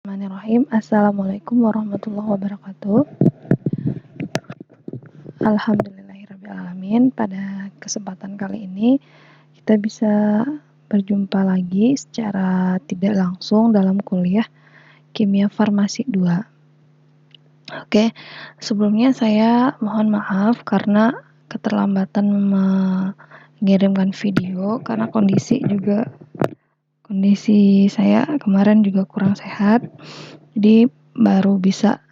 Bismillahirrahmanirrahim. Assalamualaikum warahmatullahi wabarakatuh. Alhamdulillahirrahmanirrahim. Pada kesempatan kali ini kita bisa berjumpa lagi secara tidak langsung dalam kuliah Kimia Farmasi 2. Oke, sebelumnya saya mohon maaf karena keterlambatan mengirimkan video karena kondisi saya kemarin juga kurang sehat. Jadi baru bisa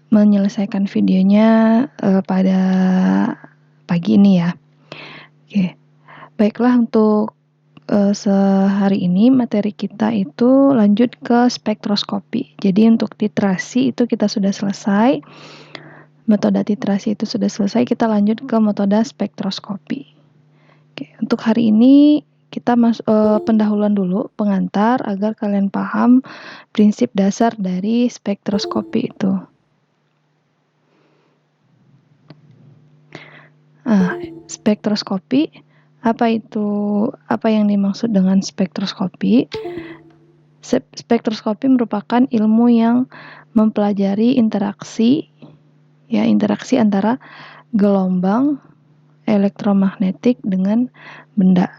menyelesaikan videonya pada pagi ini ya. Oke. Baiklah, untuk sehari ini materi kita itu lanjut ke spektroskopi. Jadi untuk titrasi itu kita sudah selesai. Metode titrasi itu sudah selesai, kita lanjut ke metode spektroskopi. Oke, untuk hari ini kita pendahuluan dulu, pengantar agar kalian paham prinsip dasar dari spektroskopi itu. Spektroskopi, apa yang dimaksud dengan spektroskopi? Spektroskopi merupakan ilmu yang mempelajari interaksi antara gelombang elektromagnetik dengan benda.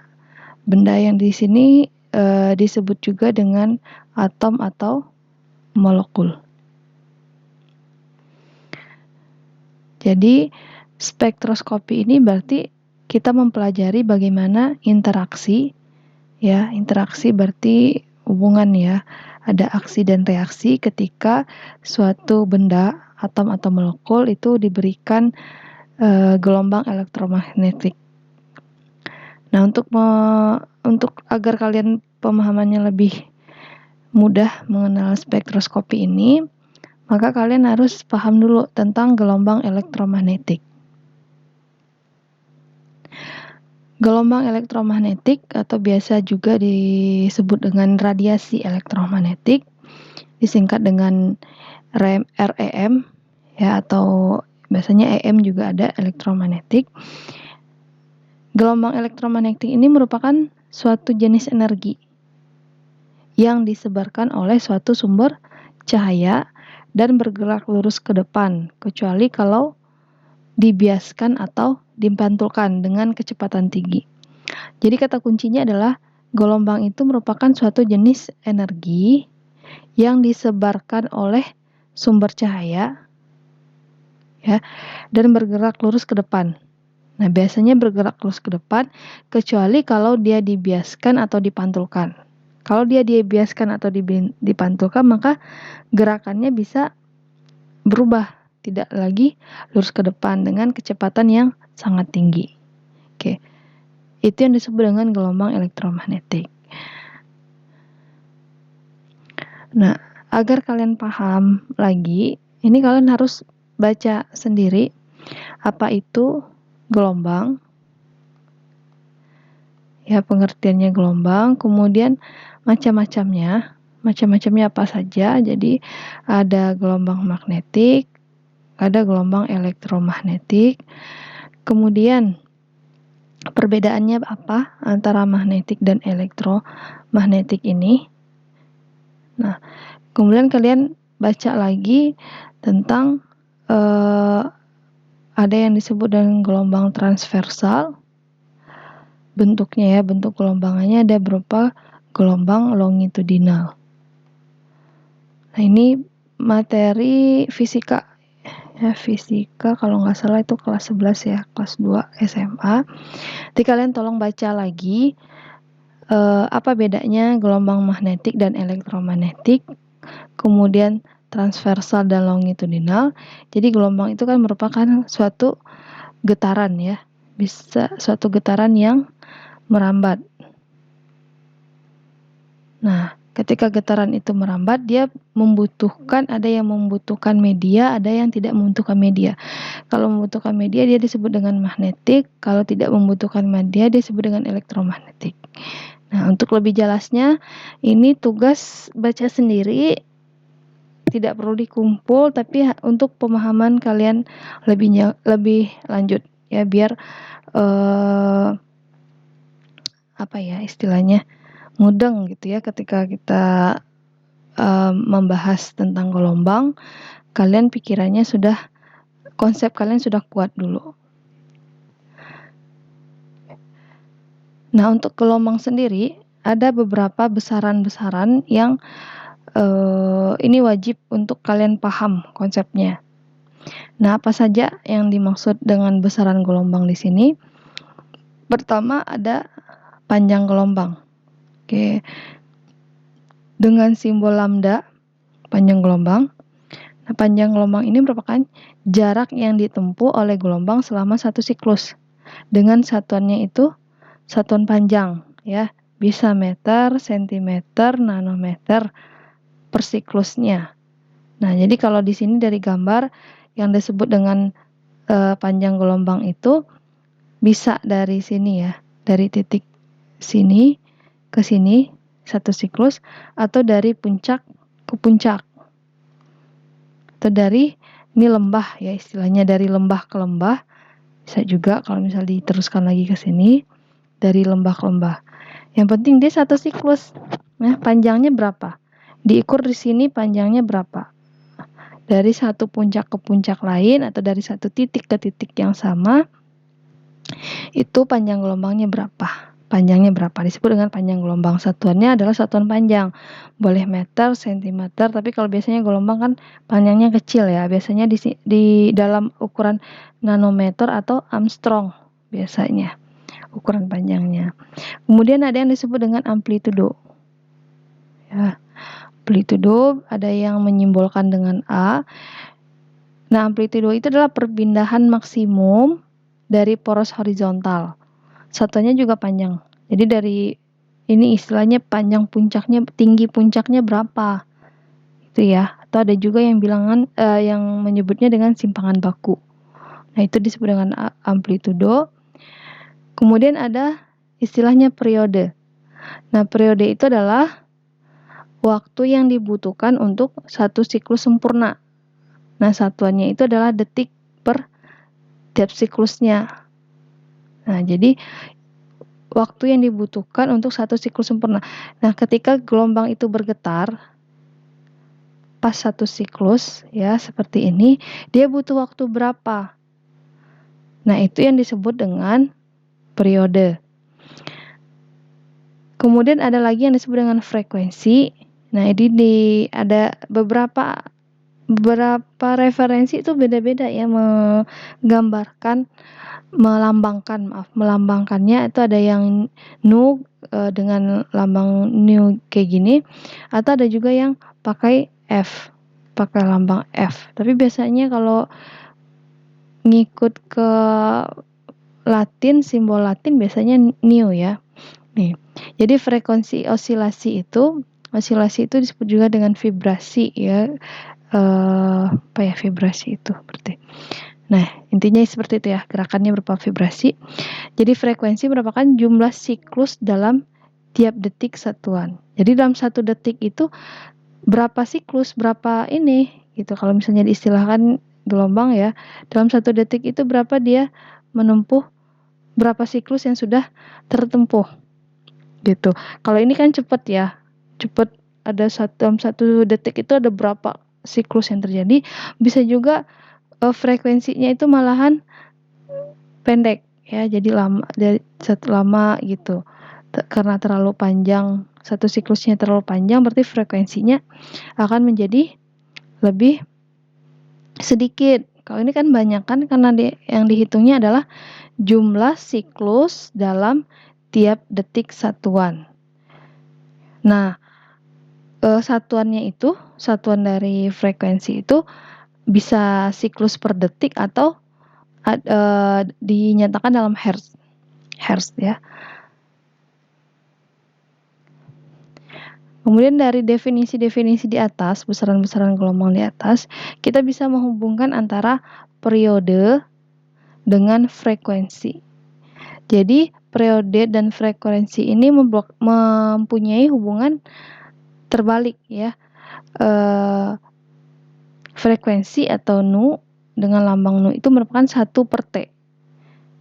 Benda yang di sini disebut juga dengan atom atau molekul. Jadi spektroskopi ini berarti kita mempelajari bagaimana interaksi. Interaksi berarti hubungan ya. Ada aksi dan reaksi ketika suatu benda, atom atau molekul itu diberikan gelombang elektromagnetik. Nah, untuk agar kalian pemahamannya lebih mudah mengenal spektroskopi ini, maka kalian harus paham dulu tentang gelombang elektromagnetik. Gelombang elektromagnetik atau biasa juga disebut dengan radiasi elektromagnetik, disingkat dengan REM ya, atau biasanya EM juga ada, elektromagnetik. Gelombang elektromagnetik ini merupakan suatu jenis energi yang disebarkan oleh suatu sumber cahaya dan bergerak lurus ke depan, kecuali kalau dibiaskan atau dipantulkan dengan kecepatan tinggi. Jadi kata kuncinya adalah gelombang itu merupakan suatu jenis energi yang disebarkan oleh sumber cahaya ya, dan bergerak lurus ke depan. Nah, biasanya bergerak lurus ke depan kecuali kalau dia dibiaskan atau dipantulkan. Kalau dia dibiaskan atau dipantulkan, maka gerakannya bisa berubah, tidak lagi lurus ke depan dengan kecepatan yang sangat tinggi. Oke. Itu yang disebut dengan gelombang elektromagnetik. Nah, agar kalian paham lagi, ini kalian harus baca sendiri apa itu gelombang. Ya, pengertiannya gelombang, kemudian macam-macamnya apa saja. Jadi ada gelombang magnetik, ada gelombang elektromagnetik. Kemudian perbedaannya apa antara magnetik dan elektromagnetik ini? Nah, kemudian kalian baca lagi tentang ada yang disebut dengan gelombang transversal. Bentuknya ya, bentuk gelombangannya ada berupa gelombang longitudinal. Nah, ini materi fisika. Ya, fisika kalau nggak salah itu kelas 11 ya, kelas 2 SMA. Jadi kalian tolong baca lagi apa bedanya gelombang magnetik dan elektromagnetik, kemudian transversal dan longitudinal. Jadi gelombang itu kan merupakan suatu getaran ya, bisa suatu getaran yang merambat. Nah, ketika getaran itu merambat, dia ada yang membutuhkan media, ada yang tidak membutuhkan media. Kalau membutuhkan media, dia disebut dengan magnetik. Kalau tidak membutuhkan media, dia disebut dengan elektromagnetik. Nah, untuk lebih jelasnya, ini tugas baca sendiri, tidak perlu dikumpul, tapi untuk pemahaman kalian lebih lanjut ya, biar istilahnya mudeng gitu ya ketika kita membahas tentang gelombang, konsep kalian sudah kuat dulu. Nah, untuk gelombang sendiri ada beberapa besaran-besaran yang ini wajib untuk kalian paham konsepnya. Nah, apa saja yang dimaksud dengan besaran gelombang di sini? Pertama ada panjang gelombang. Oke. Dengan simbol lambda, panjang gelombang. Nah, panjang gelombang ini merupakan jarak yang ditempuh oleh gelombang selama satu siklus. Dengan satuannya itu satuan panjang, ya. Bisa meter, sentimeter, nanometer per siklusnya. Nah, jadi kalau di sini dari gambar yang disebut dengan panjang gelombang itu bisa dari sini ya, dari titik sini ke sini satu siklus, atau dari puncak ke puncak, atau dari ini lembah ya, istilahnya dari lembah ke lembah. Bisa juga kalau misal diteruskan lagi ke sini dari lembah ke lembah. Yang penting dia satu siklus. Nah, panjangnya berapa? Diukur di sini panjangnya berapa? Dari satu puncak ke puncak lain atau dari satu titik ke titik yang sama, itu panjang gelombangnya berapa? Panjangnya berapa? Disebut dengan panjang gelombang. Satuannya adalah satuan panjang. Boleh meter, sentimeter, tapi kalau biasanya gelombang kan panjangnya kecil ya. Biasanya di dalam ukuran nanometer atau Armstrong biasanya ukuran panjangnya. Kemudian ada yang disebut dengan amplitudo. Ya. Amplitudo ada yang menyimbolkan dengan A. Nah, amplitudo itu adalah perpindahan maksimum dari poros horizontal. Satuannya juga panjang. Jadi dari ini istilahnya panjang puncaknya, tinggi puncaknya berapa? Itu ya. Atau ada juga yang yang menyebutnya dengan simpangan baku. Nah, itu disebut dengan amplitudo. Kemudian ada istilahnya periode. Nah, periode itu adalah waktu yang dibutuhkan untuk satu siklus sempurna. Nah, satuannya itu adalah detik per tiap siklusnya. Nah, jadi waktu yang dibutuhkan untuk satu siklus sempurna. Nah, ketika gelombang itu bergetar pas satu siklus ya seperti ini, dia butuh waktu berapa? Nah, itu yang disebut dengan periode. Kemudian ada lagi yang disebut dengan frekuensi. Nah, ini ada beberapa referensi itu beda-beda ya melambangkannya itu ada yang nu dengan lambang nu kayak gini, atau ada juga yang pakai lambang F. Tapi biasanya kalau ngikut ke Latin, simbol Latin biasanya nu ya. Nih. Jadi frekuensi osilasi itu disebut juga dengan vibrasi ya. Vibrasi itu berarti. Nah, intinya seperti itu ya, gerakannya berupa vibrasi. Jadi frekuensi merupakan jumlah siklus dalam tiap detik satuan. Jadi dalam satu detik itu berapa siklus, berapa ini gitu. Kalau misalnya diistilahkan gelombang ya, dalam satu detik itu berapa dia menempuh, berapa siklus yang sudah tertempuh gitu. Kalau ini kan cepat ya, cepat, ada dalam satu detik itu ada berapa siklus yang terjadi. Bisa juga frekuensinya itu malahan pendek ya, jadi lama gitu. Karena terlalu panjang, satu siklusnya terlalu panjang, berarti frekuensinya akan menjadi lebih sedikit. Kalau ini kan banyak kan, karena yang dihitungnya adalah jumlah siklus dalam tiap detik satuan. Nah, satuan dari frekuensi itu bisa siklus per detik atau dinyatakan dalam hertz ya. Kemudian dari definisi-definisi di atas, besaran-besaran gelombang di atas, kita bisa menghubungkan antara periode dengan frekuensi. Jadi periode dan frekuensi ini mempunyai hubungan terbalik ya. Frekuensi atau nu dengan lambang nu itu merupakan 1/T.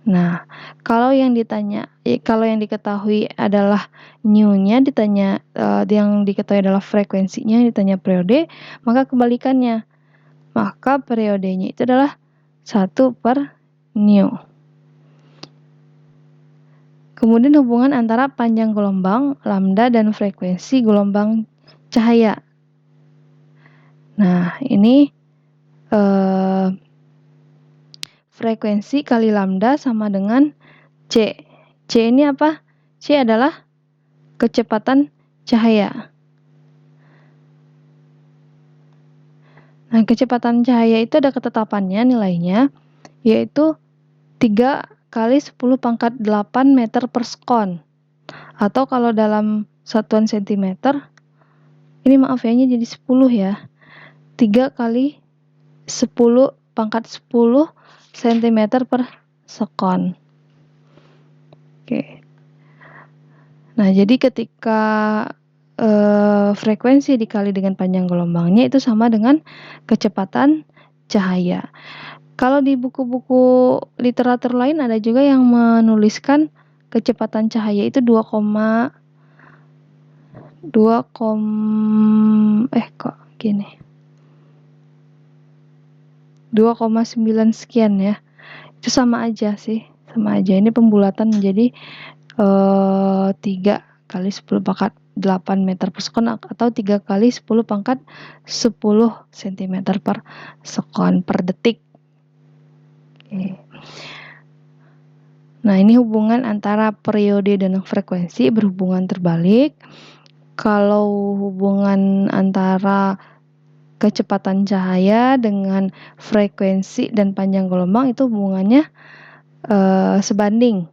Nah, kalau yang diketahui adalah new-nya, yang diketahui adalah frekuensinya, ditanya periode, maka kebalikannya. Maka periodenya itu adalah 1 per new. Kemudian hubungan antara panjang gelombang, lambda, dan frekuensi gelombang cahaya. Nah, ini frekuensi kali lambda sama dengan C. C ini apa? C adalah kecepatan cahaya. Nah, kecepatan cahaya itu ada ketetapannya nilainya, yaitu 3 kali 10 pangkat 8 meter per sekon. Atau kalau dalam satuan sentimeter, ini maaf ya, ini jadi 10 ya. 3 kali 10 pangkat 10 cm per sekon. Oke. Nah, jadi ketika frekuensi dikali dengan panjang gelombangnya itu sama dengan kecepatan cahaya. Kalau di buku-buku literatur lain ada juga yang menuliskan kecepatan cahaya itu 2,9 sekian ya. Itu sama aja sih, sama aja. Ini pembulatan menjadi 3 kali 10 pangkat 8 meter per sekon atau 3 kali 10 pangkat 10 cm per sekon per detik. Oke. Nah, ini hubungan antara periode dan frekuensi berhubungan terbalik. Kalau hubungan antara kecepatan cahaya dengan frekuensi dan panjang gelombang itu hubungannya sebanding.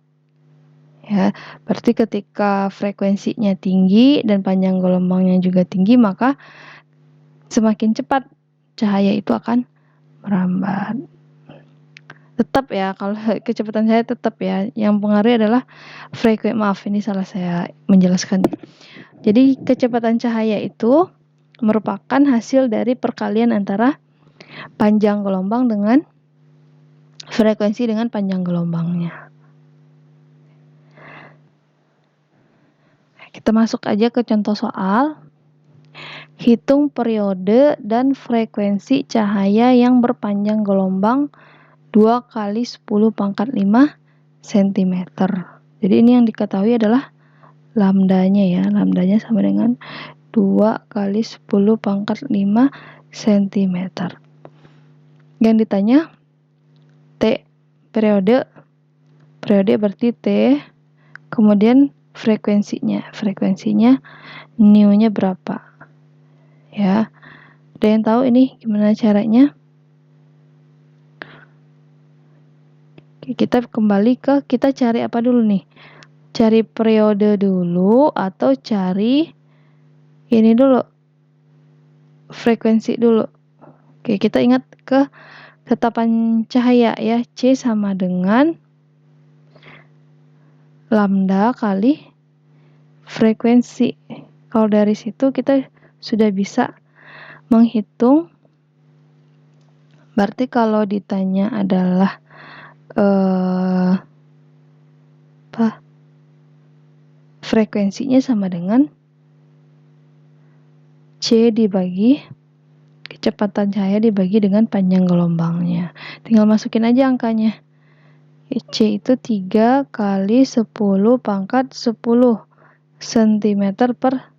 Ya, berarti ketika frekuensinya tinggi dan panjang gelombangnya juga tinggi, maka semakin cepat cahaya itu akan merambat. Tetap ya, kalau kecepatan cahaya tetap ya, yang pengaruh adalah frekuensi. Maaf, ini salah saya menjelaskan. Jadi kecepatan cahaya itu merupakan hasil dari perkalian antara panjang gelombang dengan frekuensi dengan panjang gelombangnya. Kita masuk aja ke contoh soal. Hitung periode dan frekuensi cahaya yang berpanjang gelombang 2 kali 10 pangkat 5 cm. Jadi ini yang diketahui adalah lambdanya ya. Lambdanya sama dengan 2 kali 10 pangkat 5 cm. Yang ditanya T periode berarti T, kemudian frekuensinya new-nya berapa ya. Ada yang tahu ini gimana caranya? Oke, kita cari apa dulu nih? Cari periode dulu atau cari ini dulu, frekuensi dulu. Oke, kita ingat ke ketetapan cahaya ya, C sama dengan lambda kali frekuensi. Kalau dari situ kita sudah bisa menghitung. Berarti kalau ditanya adalah frekuensinya sama dengan C dibagi kecepatan cahaya dibagi dengan panjang gelombangnya. Tinggal masukin aja angkanya. C itu 3 kali 10 pangkat 10 cm per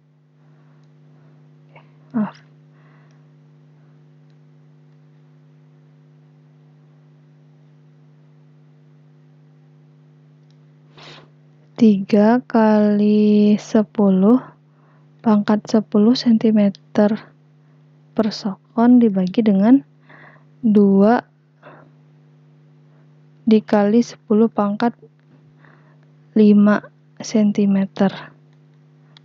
3 kali 10 pangkat 10 cm per sekon dibagi dengan 2 dikali 10 pangkat 5 cm.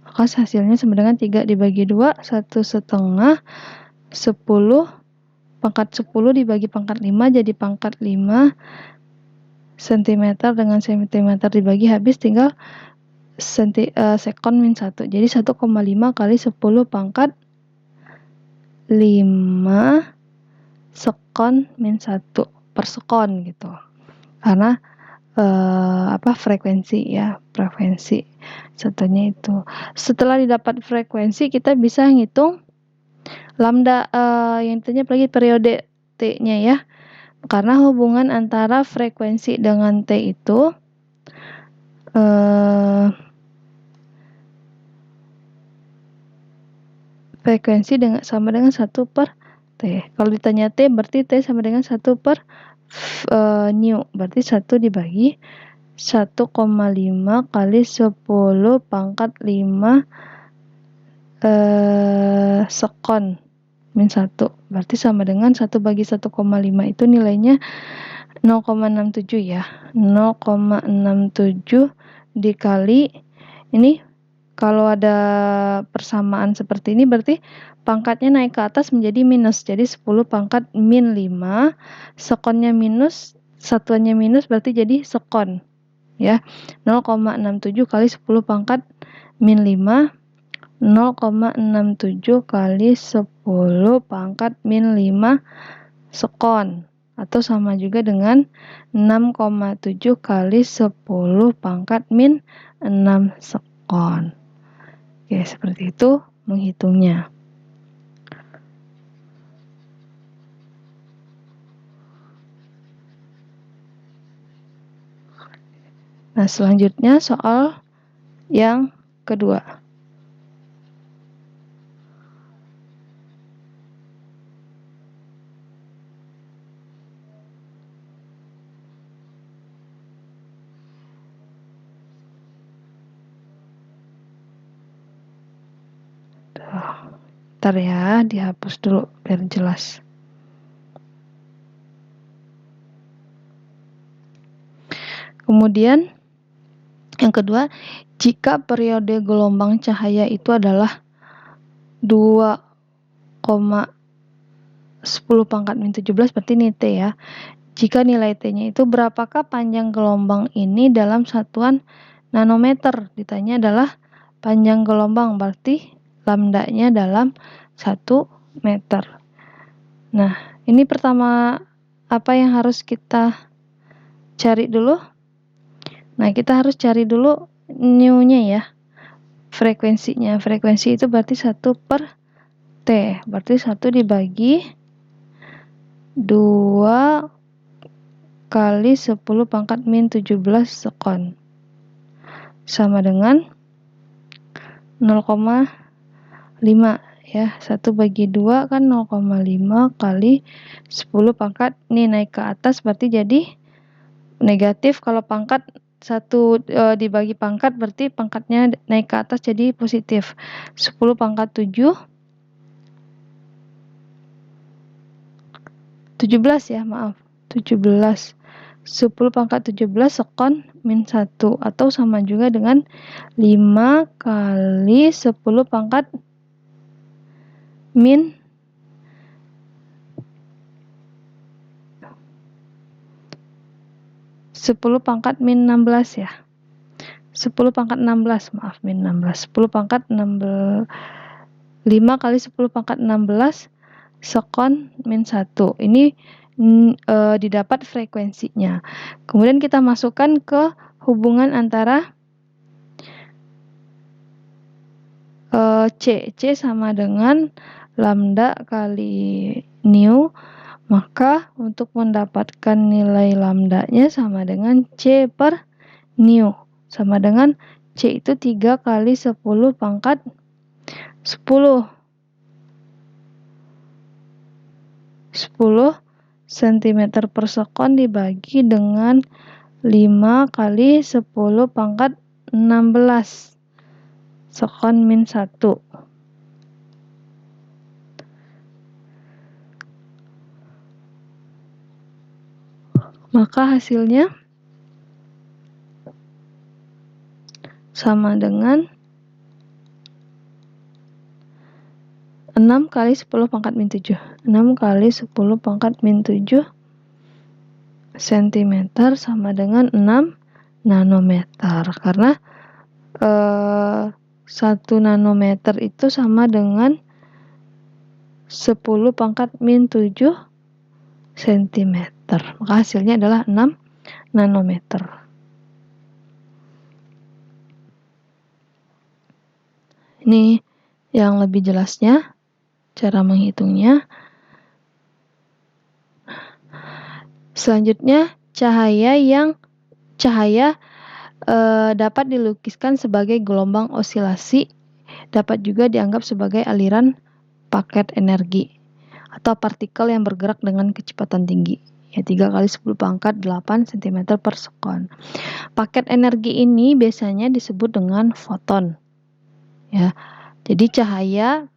Maka hasilnya sama dengan 3 dibagi 2, 1,5. 10 pangkat 10 dibagi pangkat 5 jadi pangkat 5 cm dengan cm dibagi habis tinggal sekon min 1. Jadi 1,5 kali 10 pangkat 5 sekon min 1 per sekon gitu. Karena frekuensi ya, frekuensi satunya itu. Setelah didapat frekuensi, kita bisa ngitung lambda, yang ditanya lagi periode T-nya ya. Karena hubungan antara frekuensi dengan T itu frekuensi sama dengan 1 per T. Kalau ditanya T, berarti T sama dengan 1 per nu. Berarti 1 dibagi 1,5 kali 10 pangkat 5 sekon min 1. Berarti sama dengan 1 bagi 1,5 itu nilainya 0,67 ya. 0,67 dikali ini, kalau ada persamaan seperti ini berarti pangkatnya naik ke atas menjadi minus. Jadi 10 pangkat min 5, sekonnya minus, satuannya minus berarti jadi sekon. Ya. 0,67 kali 10 pangkat min 5, 0,67 kali 10 pangkat min 5 sekon. Atau sama juga dengan 6,7 kali 10 pangkat min 6 sekon. Oke, seperti itu menghitungnya. Nah, selanjutnya soal yang kedua. Bentar ya, dihapus dulu biar jelas. Kemudian yang kedua, jika periode gelombang cahaya itu adalah 2,10 pangkat min 17, berarti ini T ya. Jika nilai T-nya itu berapakah panjang gelombang ini dalam satuan nanometer? Ditanya adalah panjang gelombang, berarti lambdanya dalam 1 meter. Nah, ini pertama apa yang harus kita cari dulu? Nah, kita harus cari dulu nu-nya ya. Frekuensinya. Frekuensi itu berarti 1 per T. Berarti 1 dibagi 2 kali 10 pangkat min 17 sekon. Sama dengan 0,5 ya. 1 bagi 2 kan 0,5 kali 10 pangkat, ini naik ke atas berarti jadi negatif. Kalau pangkat 1 dibagi pangkat berarti pangkatnya naik ke atas jadi positif. 10 pangkat 17 ya, maaf. 17. 10 pangkat 17 sekon min 1, atau sama juga dengan 5 kali 10 pangkat min 10 pangkat min 16 ya. 10 pangkat 16, maaf, min 16. 10 pangkat 16, 5 kali 10 pangkat 16 sekon min 1. Ini didapat frekuensinya. Kemudian kita masukkan ke hubungan antara C. C sama dengan lambda kali nu. Maka untuk mendapatkan nilai lambdanya sama dengan C per nu. Sama dengan C itu 3 kali 10 pangkat 10 cm per sekon dibagi dengan 5 kali 10 pangkat 16 sekon min 1. Maka hasilnya sama dengan 6 kali 10 pangkat min 7. 6 kali 10 pangkat min 7 cm sama dengan 6 nanometer. Karena 1 nanometer itu sama dengan 10 pangkat min 7 cm. Maka hasilnya adalah 6 nanometer. Ini yang lebih jelasnya, cara menghitungnya. Selanjutnya, cahaya dapat dilukiskan sebagai gelombang osilasi, dapat juga dianggap sebagai aliran paket energi atau partikel yang bergerak dengan kecepatan tinggi, ya 3 kali 10 pangkat 8 cm per sekon. Paket energi ini biasanya disebut dengan foton. Ya. Jadi cahaya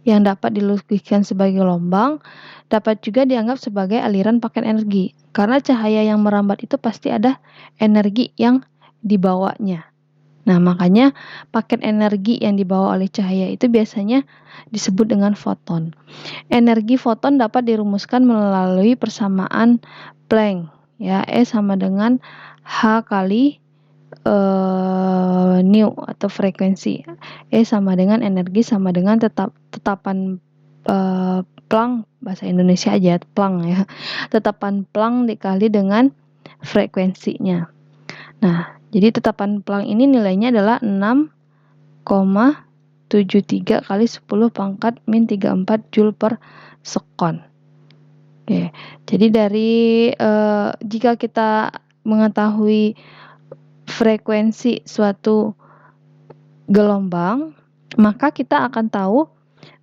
yang dapat dilukiskan sebagai gelombang dapat juga dianggap sebagai aliran paket energi. Karena cahaya yang merambat itu pasti ada energi yang dibawanya. Nah, makanya paket energi yang dibawa oleh cahaya itu biasanya disebut dengan foton. Energi foton dapat dirumuskan melalui persamaan Planck, ya, E sama dengan H kali nu atau frekuensi. E sama dengan energi sama dengan tetapan Planck, bahasa Indonesia aja Planck ya. Tetapan Planck dikali dengan frekuensinya. Nah, jadi tetapan Planck ini nilainya adalah 6,73 kali 10 pangkat min 34 Joule per sekon. Oke, jadi dari jika kita mengetahui frekuensi suatu gelombang, maka kita akan tahu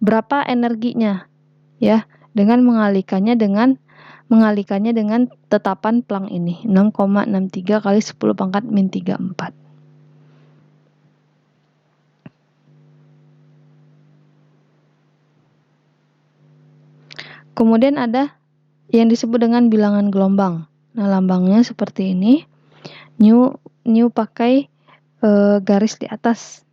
berapa energinya, ya, dengan mengalikannya dengan tetapan Planck ini, 6,63 kali 10 pangkat min 34. Kemudian ada yang disebut dengan bilangan gelombang. Nah, lambangnya seperti ini. New pakai garis di atas.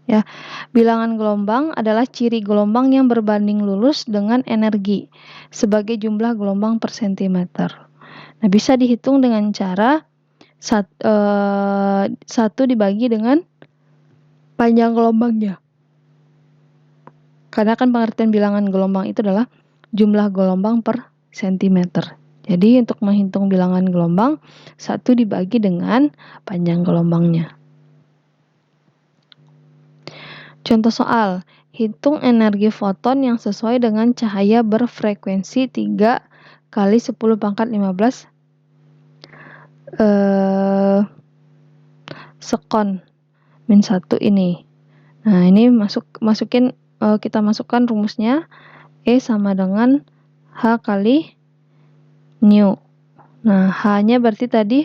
Ya, bilangan gelombang adalah ciri gelombang yang berbanding lurus dengan energi sebagai jumlah gelombang per sentimeter. Nah, bisa dihitung dengan cara 1 dibagi dengan panjang gelombangnya. Karena kan pengertian bilangan gelombang itu adalah jumlah gelombang per sentimeter. Jadi untuk menghitung bilangan gelombang, 1 dibagi dengan panjang gelombangnya. Contoh soal, hitung energi foton yang sesuai dengan cahaya berfrekuensi 3 kali 10 pangkat 15 sekon min 1 ini. Nah, ini kita masukkan rumusnya. E sama dengan H kali nu. Nah, H-nya berarti tadi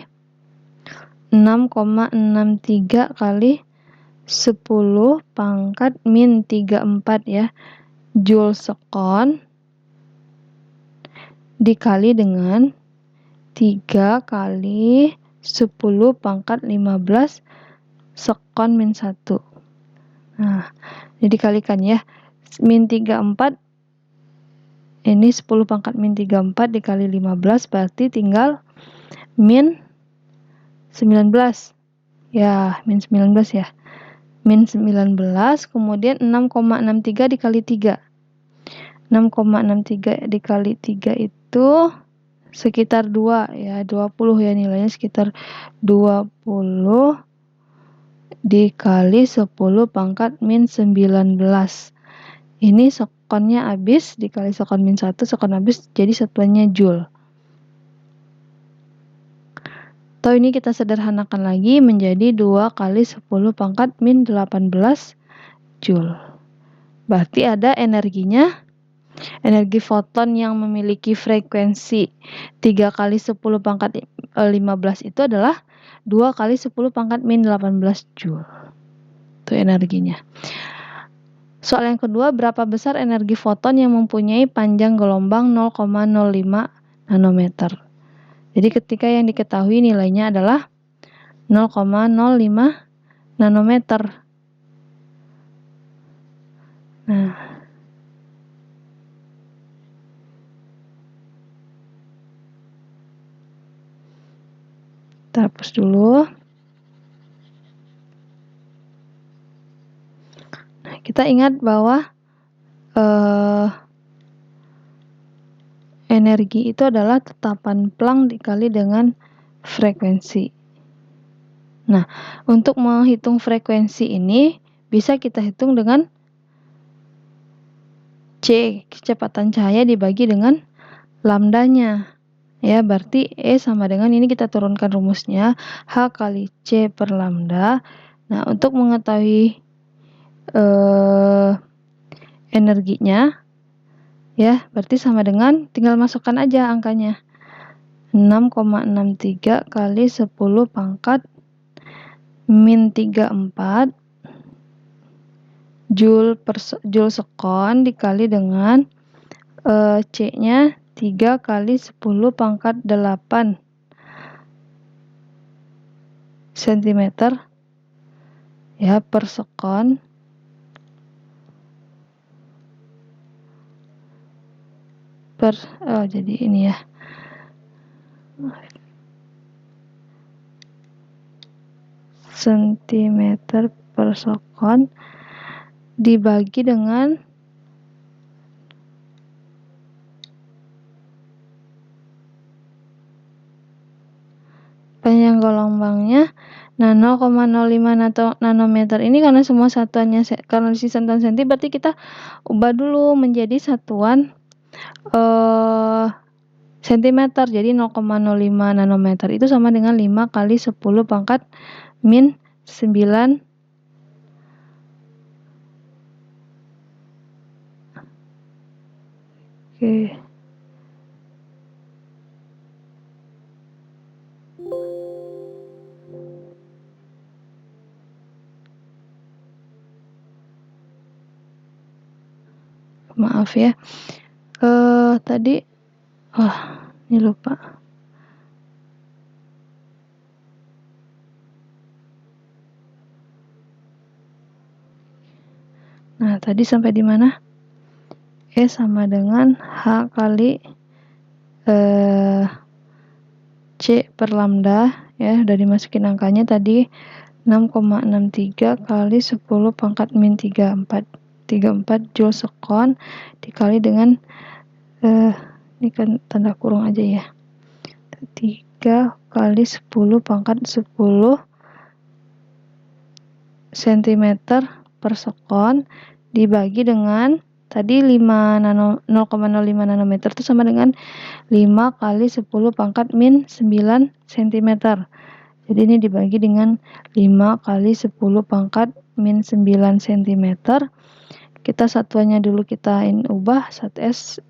6,63 kali 10 pangkat min 34 ya, Joule sekon dikali dengan 3 kali 10 pangkat 15 sekon min 1. Nah, ini dikalikan ya. Min 34 ini 10 pangkat min 34 dikali 15 berarti tinggal min 19. Ya, min 19 ya. Min 19 kemudian 6,63 dikali 3. 6,63 dikali 3 itu sekitar 2 ya, 20 ya, nilainya sekitar 20 dikali 10 pangkat min 19. Ini sekonnya habis dikali sekon min 1, sekon habis jadi satuannya Joule. Atau ini kita sederhanakan lagi menjadi 2 kali 10 pangkat min 18 Joule. Berarti ada energinya, energi foton yang memiliki frekuensi 3 kali 10 pangkat 15 itu adalah 2 kali 10 pangkat min 18 Joule. Itu energinya. Soal yang kedua, berapa besar energi foton yang mempunyai panjang gelombang 0,05 nanometer? Jadi ketika yang diketahui nilainya adalah 0,05 nanometer. Nah, kita hapus dulu. Nah, kita ingat bahwa energi itu adalah tetapan Planck dikali dengan frekuensi. Nah, untuk menghitung frekuensi ini bisa kita hitung dengan C, kecepatan cahaya dibagi dengan lambdanya. Ya, berarti E sama dengan, ini kita turunkan rumusnya, H kali C per lambda. Nah, untuk mengetahui energinya, ya, berarti sama dengan, tinggal masukkan aja angkanya. 6,63 kali 10 pangkat min 34 Joule sekon dikali dengan C-nya 3 kali 10 pangkat 8 cm ya per sekon per jadi ini ya, sentimeter per sekon dibagi dengan panjang gelombangnya. Nah, 0,05 nanometer ini karena semua satuannya karena di satuan senti, berarti kita ubah dulu menjadi satuan sentimeter. Jadi 0,05 nanometer itu sama dengan 5 kali 10 pangkat min 9 Oke. Maaf ya. Tadi ini lupa. Nah, tadi sampai di mana? E sama dengan H kali C per lambda ya, udah dimasukin angkanya tadi 6,63 kali 10 pangkat min 34 Joule sekon dikali dengan ini kan tanda kurung aja ya, 3 kali 10 pangkat 10 cm per sekon dibagi dengan tadi 0,05 nanometer itu sama dengan 5 kali 10 pangkat min 9 cm. Jadi ini dibagi dengan 5 kali 10 pangkat min 9 cm. Kita satuannya dulu kita ubah, 1S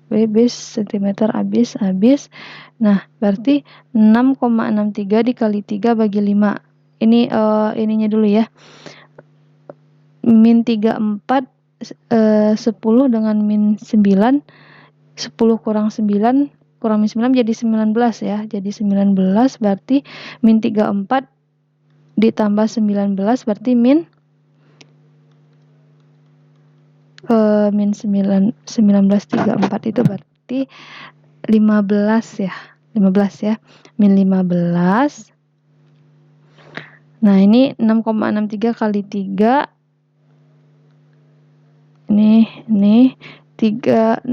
bis cm habis. Nah, berarti 6,63 dikali 3 bagi 5. Ini ininya dulu ya. Min 34 10 dengan min 9, 10 kurang 9 kurang min 9 jadi 19 ya. Jadi 19 berarti min 34 ditambah 19 berarti min 1934 itu berarti 15 ya. Min 15. Nah, ini 6,63 kali 3 ini 3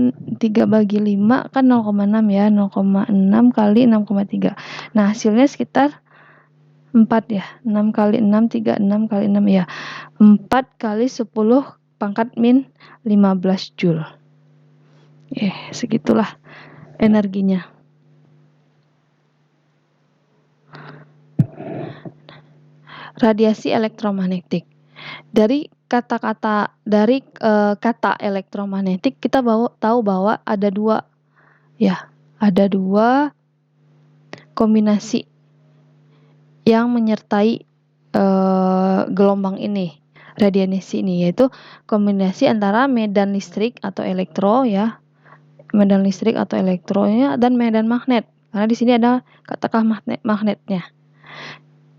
bagi 5 kan 0,6 ya, 0,6 kali 6,3. Nah, hasilnya sekitar 4 ya. 6 kali 6, 36 kali 6 ya. 4 kali 10 pangkat min 15 Joule. Segitulah energinya. Radiasi elektromagnetik. Dari kata elektromagnetik kita tahu bahwa ada dua kombinasi yang menyertai gelombang ini, radiasi ini, yaitu kombinasi antara medan listrik atau elektro ya, medan listrik atau elektronya dan medan magnet. Karena di sini ada katakan magnetnya.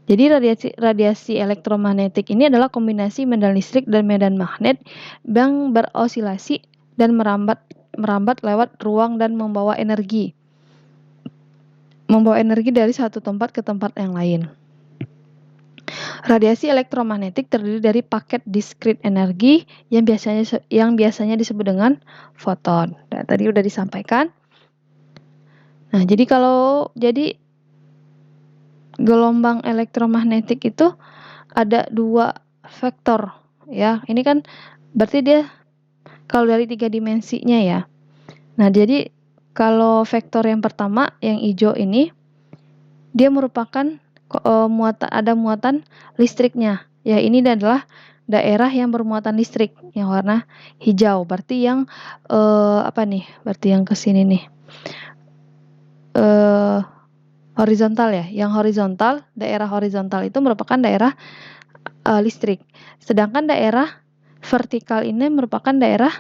Jadi radiasi elektromagnetik ini adalah kombinasi medan listrik dan medan magnet yang berosilasi dan merambat lewat ruang dan membawa energi dari satu tempat ke tempat yang lain. Radiasi elektromagnetik terdiri dari paket diskrit energi yang biasanya disebut dengan foton. Nah, tadi udah disampaikan. Nah, jadi gelombang elektromagnetik itu ada dua vektor ya. Ini kan berarti dia kalau dari 3 dimensinya ya. Nah, jadi kalau vektor yang pertama yang hijau ini dia merupakan ada muatan listriknya. Ya, ini adalah daerah yang bermuatan listrik yang warna hijau. Berarti yang apa nih? Berarti yang ke sini nih. Horizontal ya. Yang horizontal, daerah horizontal itu merupakan daerah listrik. Sedangkan daerah vertikal ini merupakan daerah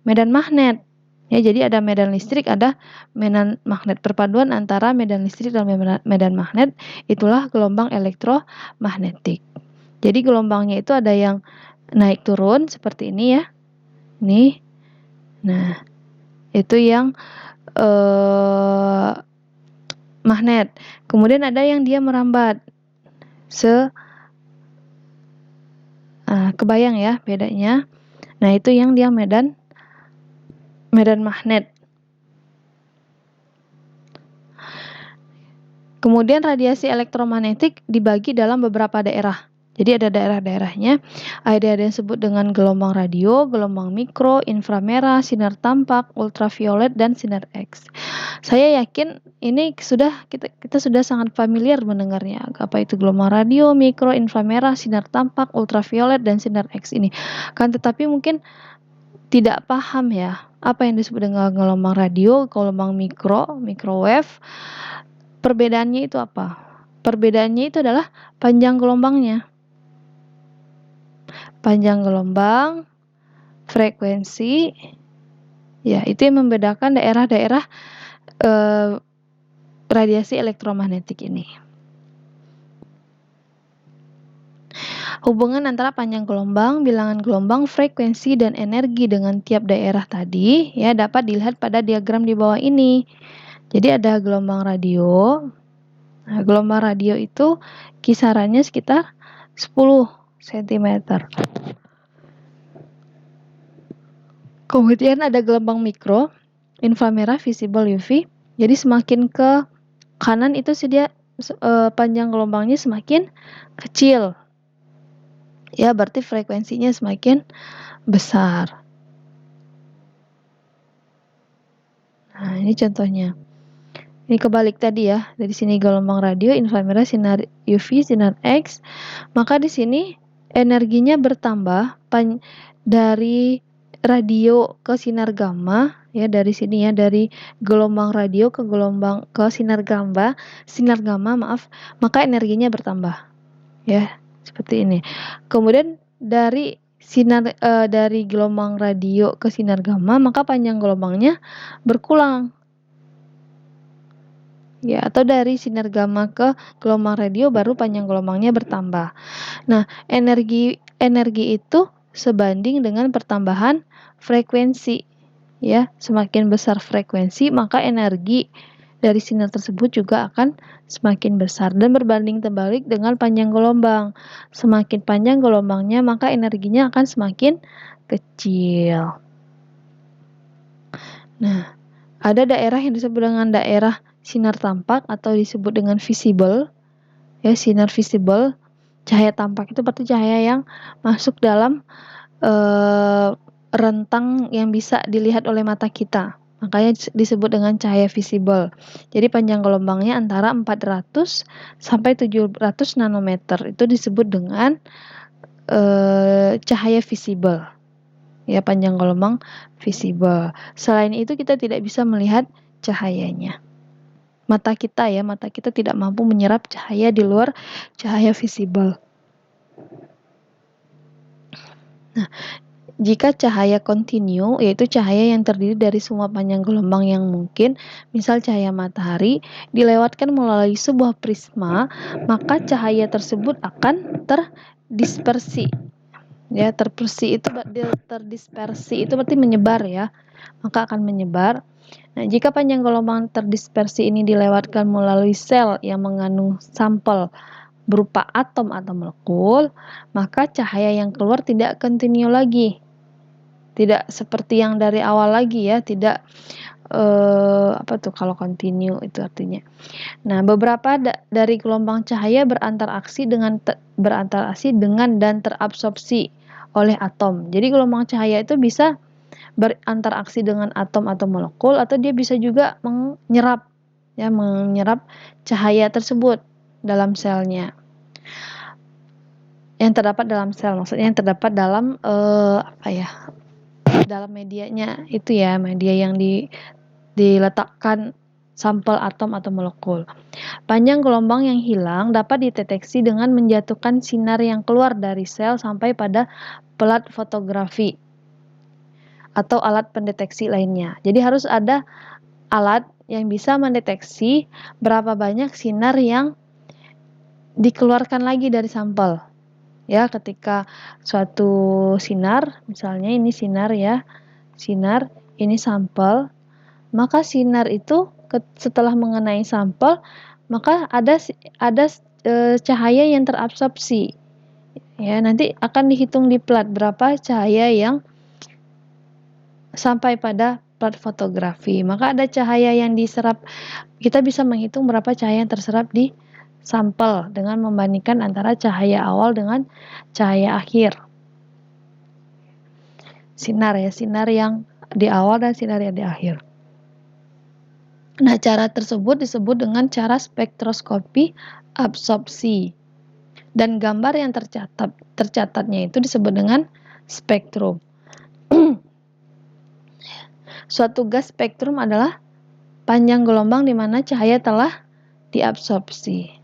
medan magnet. Ya, jadi ada medan listrik, ada medan magnet. Perpaduan antara medan listrik dan medan magnet itulah gelombang elektromagnetik. Jadi gelombangnya itu ada yang naik turun seperti ini ya. Nih. Nah, itu yang magnet. Kemudian ada yang dia merambat. Kebayang ya bedanya. Nah, itu yang dia medan magnet. Kemudian radiasi elektromagnetik dibagi dalam beberapa daerah. Jadi ada daerah-daerahnya. Ada yang disebut dengan gelombang radio, gelombang mikro, inframerah, sinar tampak, ultraviolet, dan sinar X. Saya yakin ini kita sudah sangat familiar mendengarnya. Apa itu gelombang radio, mikro, inframerah, sinar tampak, ultraviolet, dan sinar X ini. Kan tetapi mungkin tidak paham ya apa yang disebut dengan gelombang radio, gelombang microwave. Perbedaannya itu apa? Perbedaannya itu adalah panjang gelombangnya. Panjang gelombang, frekuensi, ya itu yang membedakan daerah-daerah radiasi elektromagnetik ini. Hubungan antara panjang gelombang, bilangan gelombang, frekuensi, dan energi dengan tiap daerah tadi ya dapat dilihat pada diagram di bawah ini. Jadi ada gelombang radio. Nah, gelombang radio itu kisarannya sekitar 10 cm. Kemudian ada gelombang mikro, inframerah, visible UV. Jadi semakin ke kanan itu dia panjang gelombangnya semakin kecil. Ya, berarti frekuensinya semakin besar. Nah, ini contohnya. Ini kebalik tadi ya. Dari sini gelombang radio, inframerah, sinar UV, sinar X. Maka di sini energinya bertambah dari radio ke sinar gamma ya, dari sini ya, dari gelombang radio ke sinar gamma, maka energinya bertambah. Ya, seperti ini. Kemudian dari gelombang radio ke sinar gamma, maka panjang gelombangnya berkurang. Ya, atau dari sinar gamma ke gelombang radio baru panjang gelombangnya bertambah. Nah, energi itu sebanding dengan pertambahan frekuensi. Ya, semakin besar frekuensi, maka energi dari sinar tersebut juga akan semakin besar dan berbanding terbalik dengan panjang gelombang. Semakin panjang gelombangnya, maka energinya akan semakin kecil. Nah, ada daerah yang disebut dengan daerah sinar tampak atau disebut dengan visible. Ya, sinar visible, cahaya tampak itu berarti cahaya yang masuk dalam rentang yang bisa dilihat oleh mata kita. Makanya disebut dengan cahaya visible. Jadi panjang gelombangnya antara 400 sampai 700 nanometer. Itu disebut dengan cahaya visible. Ya, panjang gelombang visible. Selain itu kita tidak bisa melihat cahayanya. Mata kita tidak mampu menyerap cahaya di luar cahaya visible. Nah, jika cahaya kontinu, yaitu cahaya yang terdiri dari semua panjang gelombang yang mungkin, misal cahaya matahari, dilewatkan melalui sebuah prisma, maka cahaya tersebut akan terdispersi. Ya, terdispersi itu berarti menyebar ya. Maka akan menyebar. Nah, jika panjang gelombang terdispersi ini dilewatkan melalui sel yang mengandung sampel berupa atom atau molekul, maka cahaya yang keluar tidak kontinu lagi. Tidak seperti yang dari awal lagi ya, tidak apa tuh kalau kontinu itu artinya. Nah, beberapa dari gelombang cahaya berinteraksi dengan dan terabsorpsi oleh atom. Jadi gelombang cahaya itu bisa berinteraksi dengan atom atau molekul, atau dia bisa juga menyerap cahaya tersebut dalam selnya. Yang terdapat dalam sel, maksudnya yang terdapat dalam dalam medianya itu ya, media yang diletakkan sampel atom atau molekul. Panjang gelombang yang hilang dapat dideteksi dengan menjatuhkan sinar yang keluar dari sel sampai pada pelat fotografi atau alat pendeteksi lainnya. Jadi harus ada alat yang bisa mendeteksi berapa banyak sinar yang dikeluarkan lagi dari sampel. Ya, ketika suatu sinar, misalnya ini sinar ya, sinar, ini sampel, maka sinar itu setelah mengenai sampel, maka ada cahaya yang terabsorpsi. Ya, nanti akan dihitung di plat berapa cahaya yang sampai pada plat fotografi. Maka ada cahaya yang diserap, kita bisa menghitung berapa cahaya yang terserap di sampel dengan membandingkan antara cahaya awal dengan cahaya akhir. Sinar yang di awal dan sinar yang di akhir. Nah, cara tersebut disebut dengan cara spektroskopi absorpsi. Dan gambar yang tercatatnya itu disebut dengan spektrum. Suatu gas spektrum adalah panjang gelombang di mana cahaya telah diabsorpsi.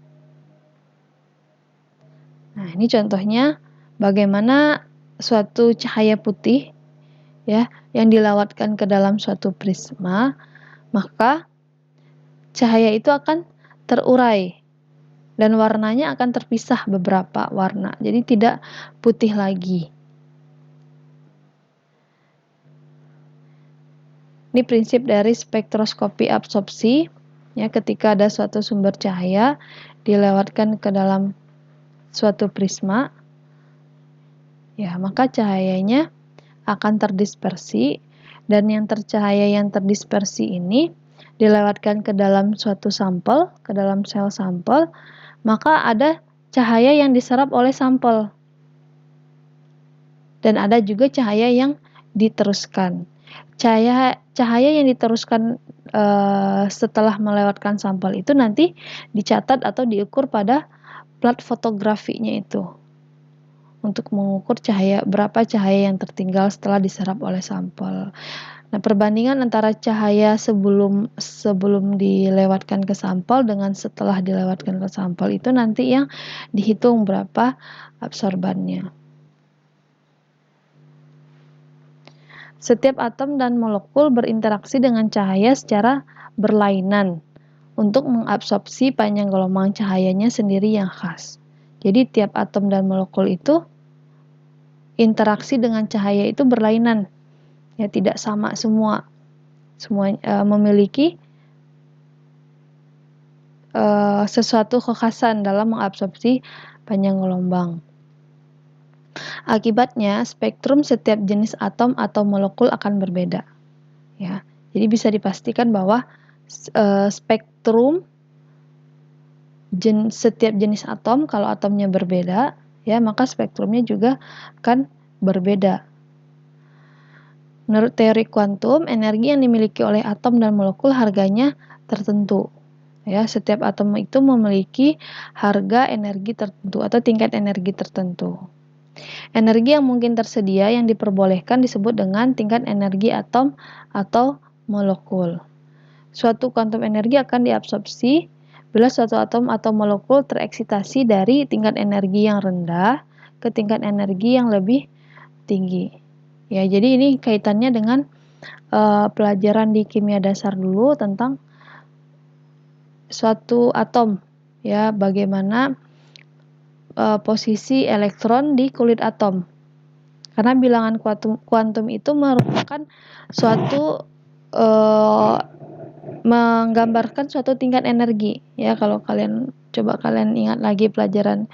Nah, ini contohnya bagaimana suatu cahaya putih ya yang dilewatkan ke dalam suatu prisma, maka cahaya itu akan terurai dan warnanya akan terpisah beberapa warna. Jadi tidak putih lagi. Ini prinsip dari spektroskopi absorpsi. Ya, ketika ada suatu sumber cahaya dilewatkan ke dalam suatu prisma, ya maka cahayanya akan terdispersi, dan yang terdispersi ini dilewatkan ke dalam suatu sampel, ke dalam sel sampel, maka ada cahaya yang diserap oleh sampel dan ada juga cahaya yang diteruskan. Cahaya yang diteruskan setelah melewatkan sampel itu nanti dicatat atau diukur pada plat fotografinya itu untuk mengukur berapa cahaya yang tertinggal setelah diserap oleh sampel. Nah, perbandingan antara cahaya sebelum dilewatkan ke sampel dengan setelah dilewatkan ke sampel itu nanti yang dihitung berapa absorbannya. Setiap atom dan molekul berinteraksi dengan cahaya secara berlainan untuk mengabsorpsi panjang gelombang cahayanya sendiri yang khas. Jadi tiap atom dan molekul itu interaksi dengan cahaya itu berlainan. Ya, tidak sama semua. Semua memiliki sesuatu kekhasan dalam mengabsorpsi panjang gelombang. Akibatnya, spektrum setiap jenis atom atau molekul akan berbeda. Ya, jadi bisa dipastikan bahwa spektrum setiap jenis atom, kalau atomnya berbeda, ya maka spektrumnya juga akan berbeda. Menurut teori kuantum, energi yang dimiliki oleh atom dan molekul harganya tertentu. Ya, setiap atom itu memiliki harga energi tertentu atau tingkat energi tertentu. Energi yang mungkin tersedia yang diperbolehkan disebut dengan tingkat energi atom atau molekul. Suatu kuantum energi akan diabsorpsi bila suatu atom atau molekul tereksitasi dari tingkat energi yang rendah ke tingkat energi yang lebih tinggi. Ya, jadi ini kaitannya dengan pelajaran di kimia dasar dulu tentang suatu atom, ya, bagaimana posisi elektron di kulit atom. Karena bilangan kuantum itu merupakan suatu menggambarkan suatu tingkat energi. Ya, kalau kalian ingat lagi pelajaran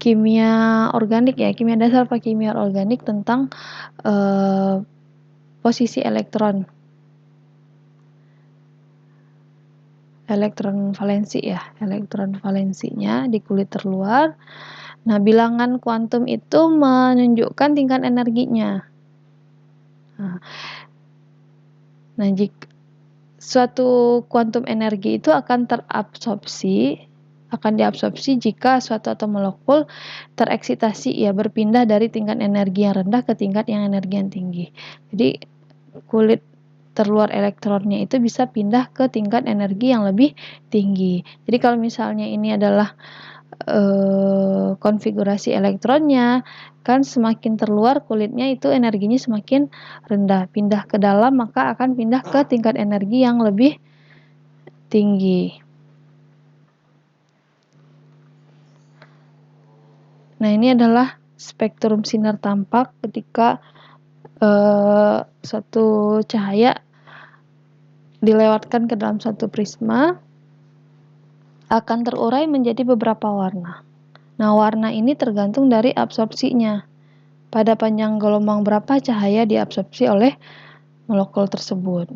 kimia organik ya, kimia dasar apa kimia organik tentang posisi elektron valensi ya, elektron valensinya di kulit terluar. Nah, bilangan kuantum itu menunjukkan tingkat energinya. Nah, jika suatu kuantum energi itu akan diabsorpsi jika suatu atom molekul tereksitasi, ya, berpindah dari tingkat energi yang rendah ke tingkat yang energi yang tinggi. Jadi kulit terluar elektronnya itu bisa pindah ke tingkat energi yang lebih tinggi. Jadi kalau misalnya ini adalah konfigurasi elektronnya, kan semakin terluar kulitnya itu energinya semakin rendah. Pindah ke dalam maka akan pindah ke tingkat energi yang lebih tinggi. Nah, ini adalah spektrum sinar tampak ketika suatu cahaya dilewatkan ke dalam suatu prisma, akan terurai menjadi beberapa warna. Nah, warna ini tergantung dari absorpsinya. Pada panjang gelombang berapa cahaya diabsorpsi oleh molekul tersebut.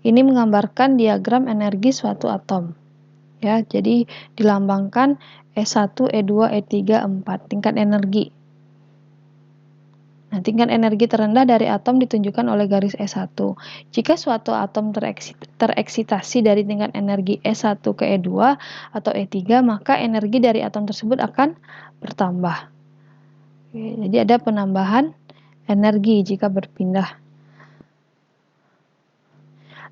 Ini menggambarkan diagram energi suatu atom. Ya, jadi dilambangkan E1, E2, E3, E4, tingkat energi. Nah, tingkat energi terendah dari atom ditunjukkan oleh garis E1. Jika suatu atom tereksitasi dari tingkat energi E1 ke E2 atau E3, maka energi dari atom tersebut akan bertambah. Jadi ada penambahan energi jika berpindah.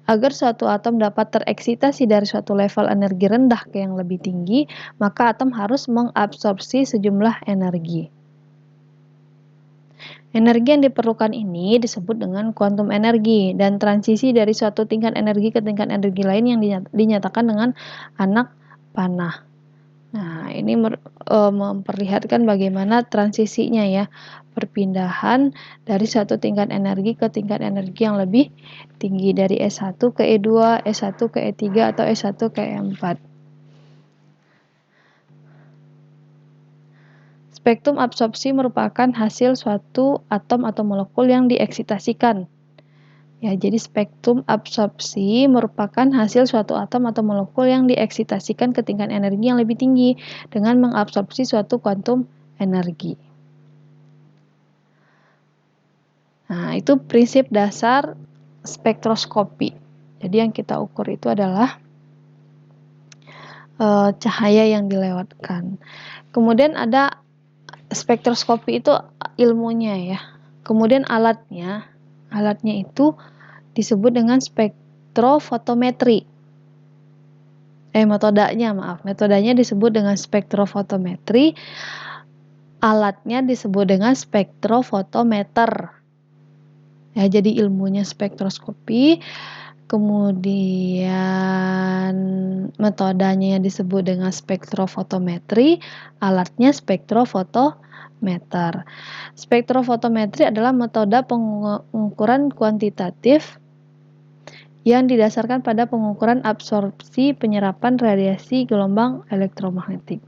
Agar suatu atom dapat tereksitasi dari suatu level energi rendah ke yang lebih tinggi, maka atom harus mengabsorpsi sejumlah energi. Energi yang diperlukan ini disebut dengan kuantum energi, dan transisi dari suatu tingkat energi ke tingkat energi lain yang dinyatakan dengan anak panah. Nah, ini memperlihatkan bagaimana transisinya, ya, perpindahan dari suatu tingkat energi ke tingkat energi yang lebih tinggi, dari E1 ke E2, E1 ke E3, atau E1 ke E4. Spektrum absorpsi merupakan hasil suatu atom atau molekul yang dieksitasikan. Ya, jadi spektrum absorpsi merupakan hasil suatu atom atau molekul yang dieksitasikan ke tingkat energi yang lebih tinggi dengan mengabsorpsi suatu kuantum energi. Nah, itu prinsip dasar spektroskopi. Jadi yang kita ukur itu adalah cahaya yang dilewatkan. Kemudian ada spektroskopi itu ilmunya, ya. Kemudian alatnya itu disebut dengan spektrofotometri. Metodenya disebut dengan spektrofotometri. Alatnya disebut dengan spektrofotometer. Ya, jadi ilmunya spektroskopi. Kemudian metodenya disebut dengan spektrofotometri, alatnya spektrofotometer. Spektrofotometri adalah metode pengukuran kuantitatif yang didasarkan pada pengukuran absorpsi penyerapan radiasi gelombang elektromagnetik.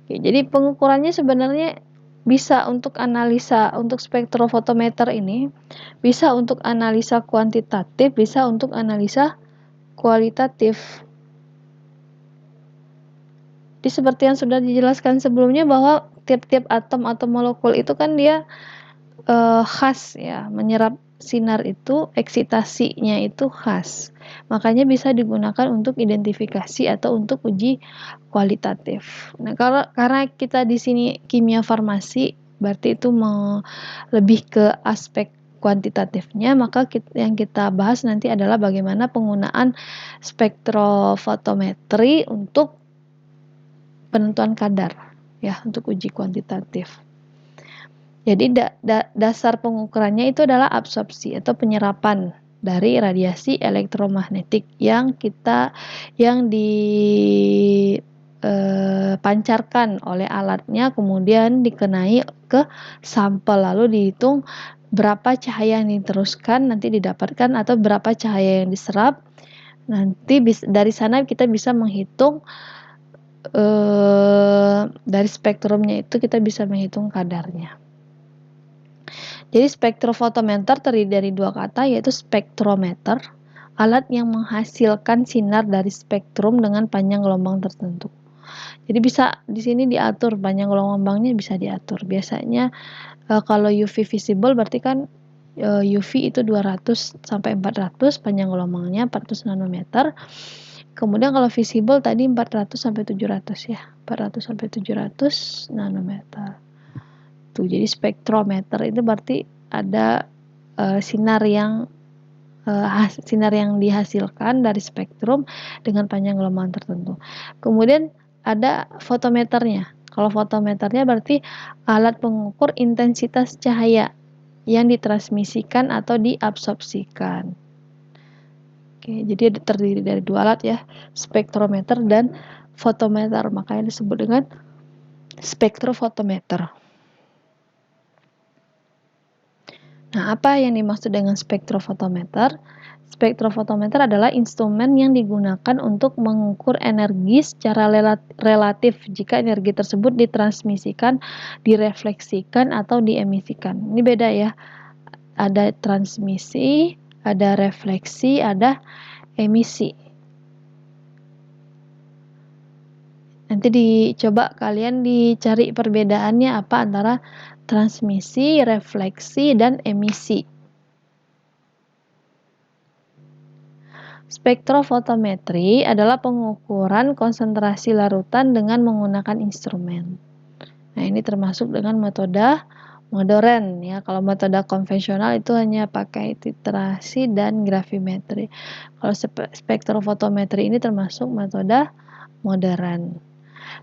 Jadi pengukurannya sebenarnya bisa untuk analisa, untuk spektrofotometer ini bisa untuk analisa kuantitatif, bisa untuk analisa kualitatif. Jadi seperti yang sudah dijelaskan sebelumnya bahwa tiap-tiap atom atau molekul itu kan dia khas, ya, menyerap sinar itu eksitasinya itu khas. Makanya bisa digunakan untuk identifikasi atau untuk uji kualitatif. Nah, karena kita di sini kimia farmasi, berarti itu lebih ke aspek kuantitatifnya, maka yang kita bahas nanti adalah bagaimana penggunaan spektrofotometri untuk penentuan kadar, ya, untuk uji kuantitatif. Jadi dasar pengukurannya itu adalah absorpsi atau penyerapan dari radiasi elektromagnetik yang dipancarkan oleh alatnya, kemudian dikenai ke sampel, lalu dihitung berapa cahaya yang diteruskan nanti didapatkan atau berapa cahaya yang diserap. Nanti dari sana kita bisa menghitung dari spektrumnya itu kita bisa menghitung kadarnya. Jadi spektrofotometer terdiri dari dua kata, yaitu spektrometer alat yang menghasilkan sinar dari spektrum dengan panjang gelombang tertentu. Jadi bisa di sini diatur panjang gelombangnya, bisa diatur. Biasanya kalau UV visible berarti kan UV itu 200 sampai 400, panjang gelombangnya 400 nanometer. Kemudian kalau visible tadi 400 sampai 700 ya, 400 sampai 700 nanometer. Tuh, jadi spektrometer itu berarti ada sinar yang dihasilkan dari spektrum dengan panjang gelombang tertentu. Kemudian ada fotometernya. Kalau fotometernya berarti alat pengukur intensitas cahaya yang ditransmisikan atau diabsorpsikan. Oke, jadi terdiri dari dua alat ya, spektrometer dan fotometer, makanya disebut dengan spektrofotometer. Nah, apa yang dimaksud dengan spektrofotometer? Spektrofotometer adalah instrumen yang digunakan untuk mengukur energi secara relatif jika energi tersebut ditransmisikan, direfleksikan, atau diemisikan. Ini beda ya. Ada transmisi, ada refleksi, ada emisi. Nanti dicoba kalian dicari perbedaannya apa antara transmisi, refleksi, dan emisi. Spektrofotometri adalah pengukuran konsentrasi larutan dengan menggunakan instrumen. Nah, ini termasuk dengan metode modern ya. Kalau metode konvensional itu hanya pakai titrasi dan gravimetri. Kalau spektrofotometri ini termasuk metode modern.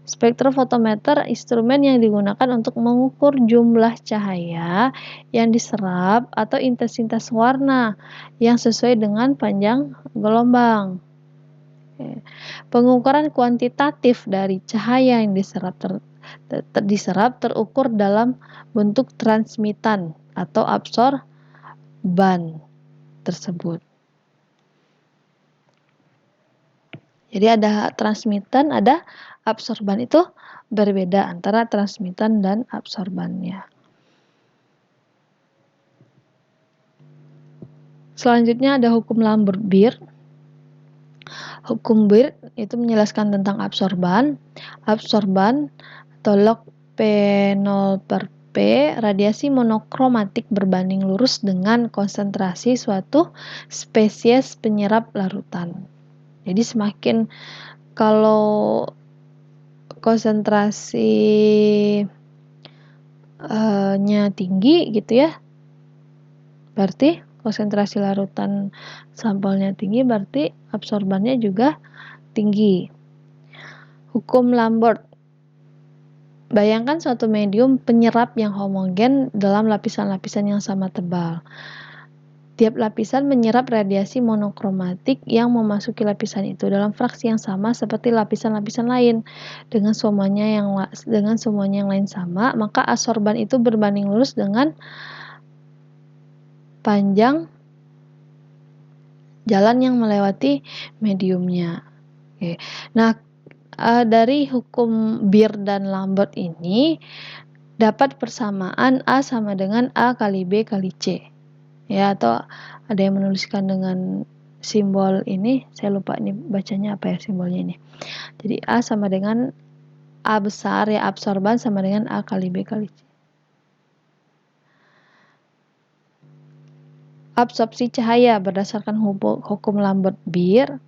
Spektrofotometer instrumen yang digunakan untuk mengukur jumlah cahaya yang diserap atau intensitas warna yang sesuai dengan panjang gelombang. Pengukuran kuantitatif dari cahaya yang diserap terukur dalam bentuk transmitan atau absorban tersebut. Jadi ada transmitan, ada absorban, itu berbeda antara transmitan dan absorbannya. Selanjutnya ada hukum Lambert-Beer. Hukum Beer itu menjelaskan tentang absorban. Absorban atau log P0/P, radiasi monokromatik berbanding lurus dengan konsentrasi suatu spesies penyerap larutan. Jadi semakin kalau konsentrasi nya tinggi gitu ya, berarti konsentrasi larutan sampelnya tinggi, berarti absorbannya juga tinggi. Hukum Lambert. Bayangkan suatu medium penyerap yang homogen dalam lapisan-lapisan yang sama tebal. Tiap lapisan menyerap radiasi monokromatik yang memasuki lapisan itu dalam fraksi yang sama seperti lapisan-lapisan lain. Dengan semuanya yang lain sama, maka absorban itu berbanding lurus dengan panjang jalan yang melewati mediumnya. Oke. Nah, dari hukum Beer dan Lambert ini dapat persamaan A sama dengan A kali B kali C. Ya, atau ada yang menuliskan dengan simbol ini, saya lupa ini bacanya apa ya simbolnya ini. Jadi A sama dengan A besar ya, absorban sama dengan A kali B kali C. Absorpsi cahaya berdasarkan hukum Lambert-Beer.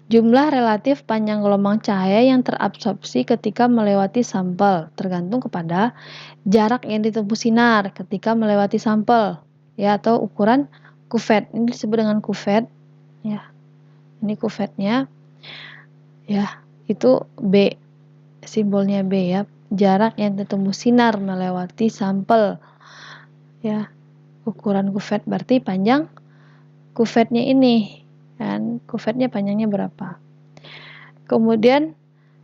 Jumlah relatif panjang gelombang cahaya yang terabsorpsi ketika melewati sampel tergantung kepada jarak yang ditempuh sinar ketika melewati sampel ya, atau ukuran kuvet. Ini disebut dengan kuvet ya. Ini kuvetnya ya, itu B, simbolnya B ya, jarak yang ditempuh sinar melewati sampel ya. Ukuran kuvet berarti panjang kuvetnya ini kan, kuvetnya panjangnya berapa. Kemudian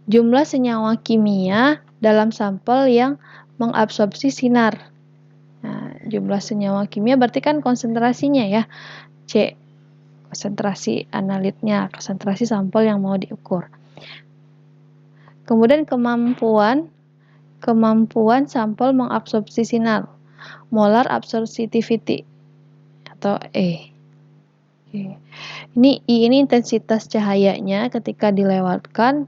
jumlah senyawa kimia dalam sampel yang mengabsorpsi sinar. Nah, jumlah senyawa kimia berarti kan konsentrasinya ya, C, konsentrasi analitnya, konsentrasi sampel yang mau diukur. Kemudian kemampuan sampel mengabsorpsi sinar, molar absorptivity atau E. Oke. Ini intensitas cahayanya ketika dilewatkan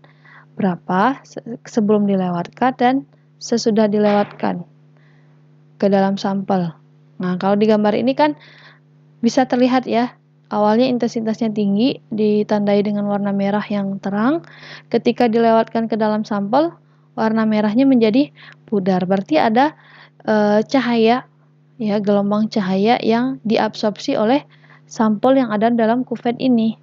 berapa, sebelum dilewatkan dan sesudah dilewatkan ke dalam sampel. Nah, kalau di gambar ini kan bisa terlihat ya, awalnya intensitasnya tinggi, ditandai dengan warna merah yang terang. Ketika dilewatkan ke dalam sampel, warna merahnya menjadi pudar. Berarti ada cahaya, ya, gelombang cahaya yang diabsorpsi oleh sampel yang ada dalam kuvet ini.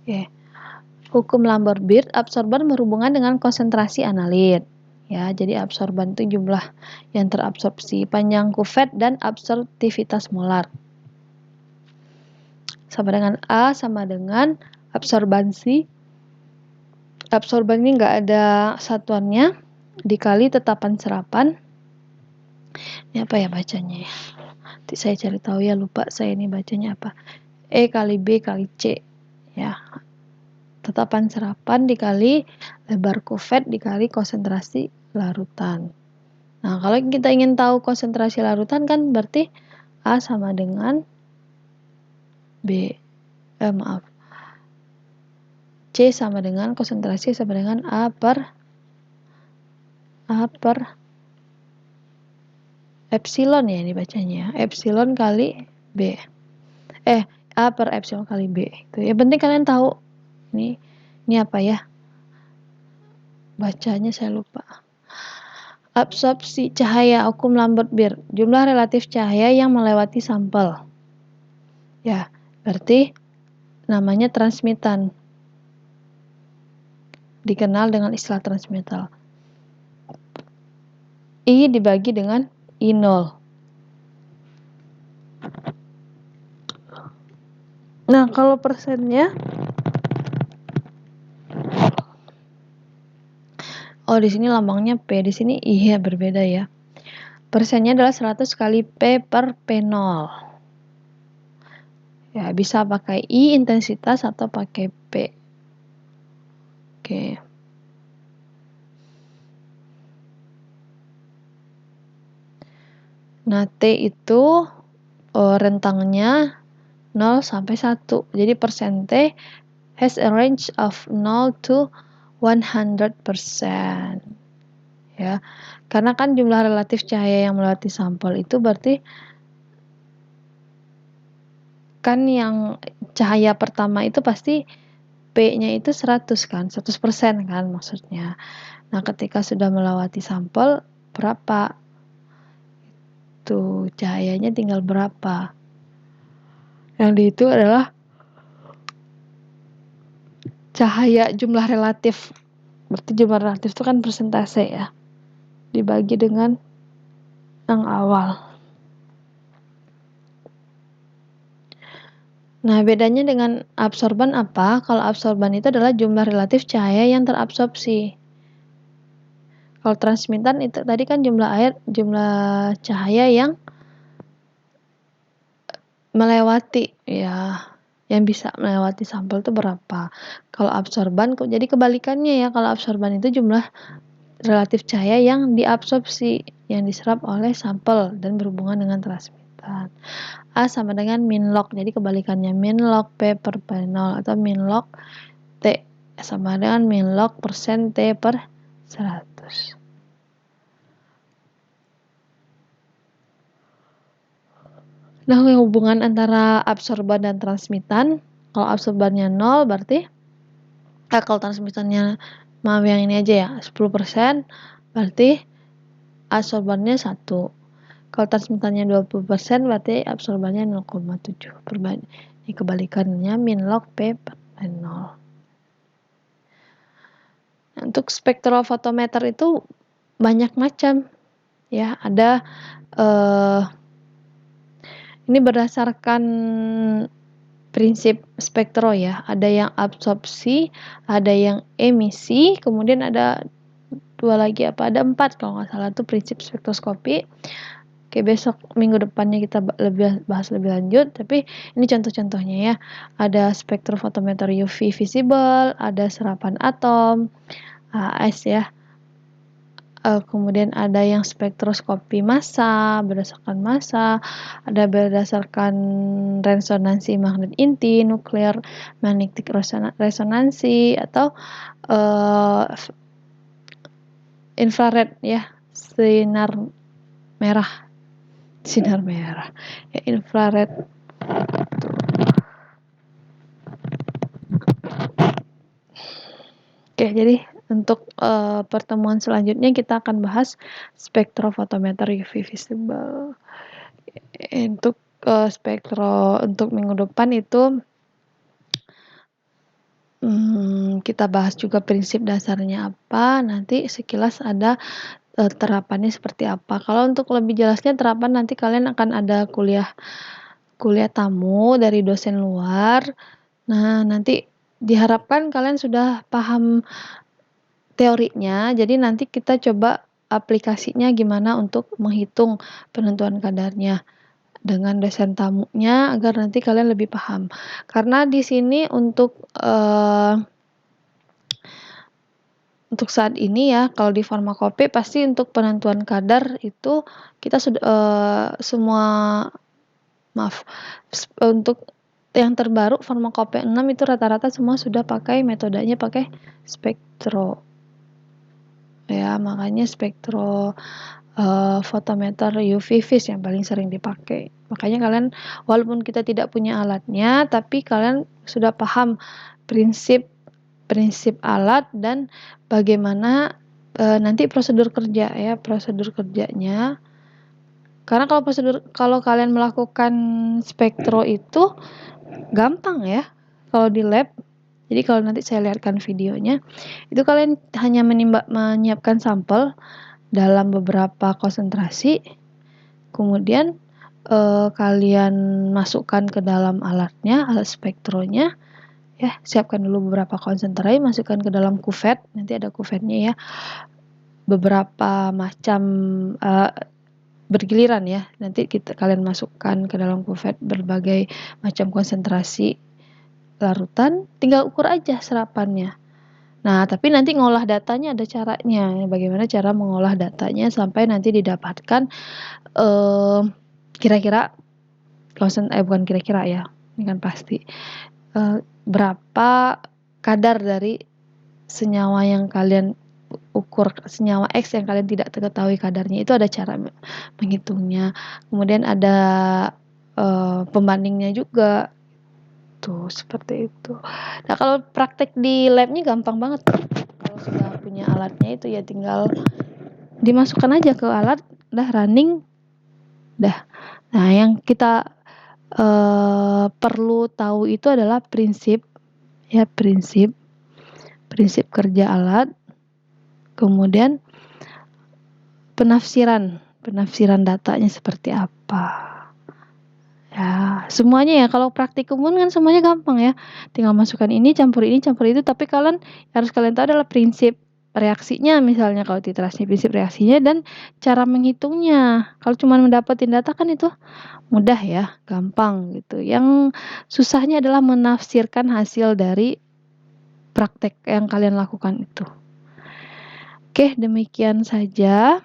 Oke. Hukum Lambert-Beard, absorban berhubungan dengan konsentrasi analit. Ya, jadi absorban itu jumlah yang terabsorpsi, panjang kuvet, dan absorptivitas molar. Sama dengan A sama dengan absorbansi. Absorban ini nggak ada satuannya, dikali tetapan serapan. Ini apa ya bacanya ya? Nanti saya cari tahu ya, lupa saya ini bacanya apa. E kali B kali C. Ya, tetapan serapan dikali lebar kuvet dikali konsentrasi larutan. Nah, kalau kita ingin tahu konsentrasi larutan kan berarti A sama dengan C sama dengan konsentrasi sama dengan A per epsilon ya ini bacanya. Epsilon kali B. A per epsilon kali B. Itu ya, penting kalian tahu. Ini apa ya? Bacanya saya lupa. Absorpsi cahaya, hukum Lambert-Beard, jumlah relatif cahaya yang melewati sampel. Ya, berarti namanya transmitan. Dikenal dengan istilah transmittal. I dibagi dengan I0. Nah, kalau persennya, di sini lambangnya P, di sini I ya, berbeda ya. Persennya adalah 100 kali P per P0. Ya, bisa pakai I intensitas atau pakai P. Oke. Nah, T itu rentangnya 0 sampai 1. Jadi persen T has a range of 0 to 100%. Ya. Karena kan jumlah relatif cahaya yang melewati sampel itu berarti kan yang cahaya pertama itu pasti P-nya itu 100 kan, 100% kan maksudnya. Nah, ketika sudah melewati sampel berapa? Tuh, cahayanya tinggal berapa? Yang dihitung adalah cahaya jumlah relatif. Berarti jumlah relatif itu kan persentase ya. Dibagi dengan yang awal. Nah, bedanya dengan absorban apa? Kalau absorban itu adalah jumlah relatif cahaya yang terabsorpsi. Kalau transmitan itu tadi kan jumlah cahaya yang melewati ya, yang bisa melewati sampel itu berapa. Kalau absorban jadi kebalikannya ya. Kalau absorban itu jumlah relatif cahaya yang diabsorpsi, yang diserap oleh sampel dan berhubungan dengan transmitan. A sama dengan min log, jadi kebalikannya min log P per P0 atau min log T sama dengan min log persen T per 100. Nah, hubungan antara absorban dan transmitan, kalau absorbannya 0 berarti kalau transmitannya, maaf yang ini aja ya, 10%, berarti absorbannya 1. Kalau transmitannya 20%, berarti absorbannya 0,7. Ini kebalikannya min log P per 0. Untuk spektrofotometer itu banyak macam ya, ada ini berdasarkan prinsip spektro ya, ada yang absorpsi, ada yang emisi, kemudian ada 2 lagi apa, ada 4 kalau nggak salah, itu prinsip spektroskopi. Oke, besok minggu depannya kita bahas lebih lanjut, tapi ini contoh-contohnya ya. Ada spektrofotometer UV visible, ada serapan atom, AS ya, kemudian ada yang spektroskopi massa, berdasarkan massa, ada berdasarkan resonansi magnet inti, nuklear magnetic resonansi, atau infrared ya, sinar merah ya, infrared. Oke, jadi untuk pertemuan selanjutnya kita akan bahas spektrofotometer UV visible. Untuk untuk minggu depan itu kita bahas juga prinsip dasarnya apa, nanti sekilas ada terapannya seperti apa. Kalau untuk lebih jelasnya terapan, nanti kalian akan ada kuliah tamu dari dosen luar. Nah, nanti diharapkan kalian sudah paham teorinya, jadi nanti kita coba aplikasinya gimana untuk menghitung penentuan kadarnya dengan dosen tamunya agar nanti kalian lebih paham. Karena di sini untuk saat ini ya, kalau di farmakope pasti untuk penentuan kadar itu kita sudah untuk yang terbaru farmakope 6 itu rata-rata semua sudah pakai metodenya pakai spektro. Ya, makanya spektro fotometer UV vis yang paling sering dipakai. Makanya kalian walaupun kita tidak punya alatnya, tapi kalian sudah paham prinsip alat dan bagaimana nanti prosedur kerja ya, prosedur kerjanya. Karena kalau kalian melakukan spektro itu gampang ya kalau di lab. Jadi kalau nanti saya lihatkan videonya, itu kalian hanya menyiapkan sampel dalam beberapa konsentrasi, kemudian kalian masukkan ke dalam alatnya, alat spektronya, ya, siapkan dulu beberapa konsentrasi, masukkan ke dalam kuvet, nanti ada kuvetnya ya, beberapa macam bergiliran ya, nanti kalian masukkan ke dalam kuvet berbagai macam konsentrasi larutan, tinggal ukur aja serapannya. Nah, tapi nanti ngolah datanya ada caranya. Bagaimana cara mengolah datanya sampai nanti didapatkan kira-kira bukan kira-kira ya, ini kan pasti berapa kadar dari senyawa yang kalian ukur, senyawa X yang kalian tidak ketahui kadarnya, itu ada cara menghitungnya. Kemudian ada pembandingnya juga. Tuh, seperti itu. Nah, kalau praktek di labnya gampang banget. Kalau sudah punya alatnya itu ya tinggal dimasukkan aja ke alat, udah running, dah. Nah, yang kita perlu tahu itu adalah prinsip kerja alat, kemudian penafsiran datanya seperti apa. Ya, semuanya ya, kalau praktikum kan semuanya gampang ya. Tinggal masukkan ini, campur itu, tapi harus kalian tahu adalah prinsip reaksinya, misalnya kalau titrasi prinsip reaksinya dan cara menghitungnya. Kalau cuma mendapatin data kan itu mudah ya, gampang gitu. Yang susahnya adalah menafsirkan hasil dari praktek yang kalian lakukan itu. Oke, demikian saja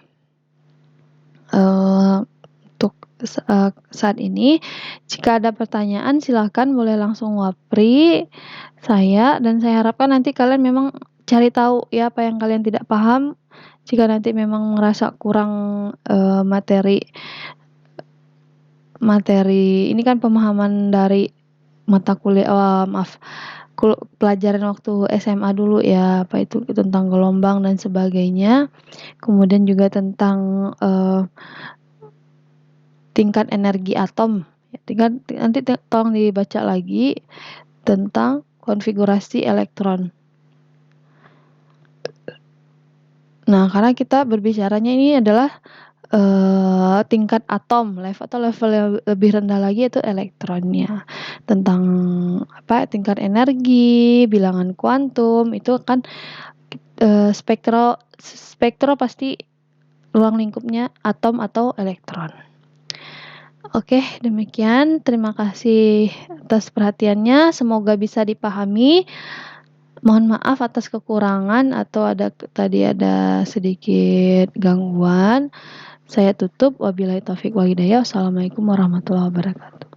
untuk saat ini. Jika ada pertanyaan silakan boleh langsung wapri saya, dan saya harapkan nanti kalian memang cari tahu ya apa yang kalian tidak paham. Jika nanti memang merasa kurang materi ini kan pemahaman dari mata kuliah pelajaran waktu SMA dulu ya, apa itu tentang gelombang dan sebagainya, kemudian juga tentang tingkat energi atom. Nanti tolong dibaca lagi tentang konfigurasi elektron. Nah, karena kita berbicaranya ini adalah tingkat atom, level yang lebih rendah lagi itu elektronnya. Tentang tingkat energi, bilangan kuantum, itu kan spektro pasti ruang lingkupnya atom atau elektron. Oke, demikian. Terima kasih atas perhatiannya. Semoga bisa dipahami. Mohon maaf atas kekurangan atau tadi ada sedikit gangguan. Saya tutup, wabillahi taufik wal hidayah. Wassalamualaikum warahmatullahi wabarakatuh.